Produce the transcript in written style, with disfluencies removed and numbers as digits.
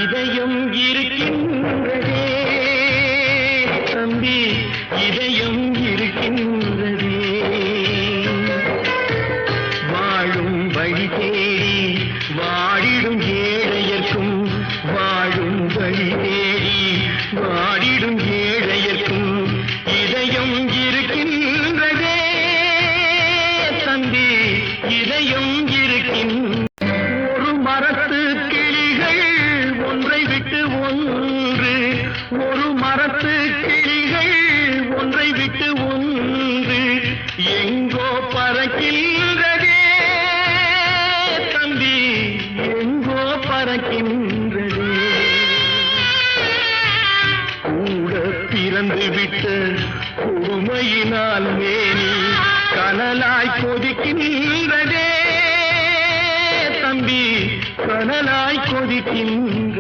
இதயம் இருக்கின்றதே தம்பி, இதயம் இருக்கின்றதே. வாழும் வழி தேடி வாடிடும் ஏழையர்க்கும், வாழும் வழி தேடி வாடிடும் ஏழையர்க்கும் இதயம் இருக்கின்றதே தம்பி, இதயம் இருக்கின்ற. ஒரு மரத்து கிளிகள் ஒன்றை விட்டு ஒன்று, ஒரு மரத்து கிளிகள் ஒன்றை விட்டு ஒன்று எங்கோ பறக்கின்றதே தம்பி, எங்கோ பறக்கின்றதே. கூட பிறந்து விட்ட கொடுமையினால் மேனி கனலாய் கொதிக்கின்றதே தம்பி, கனலாய் கொதிக்கின்ற.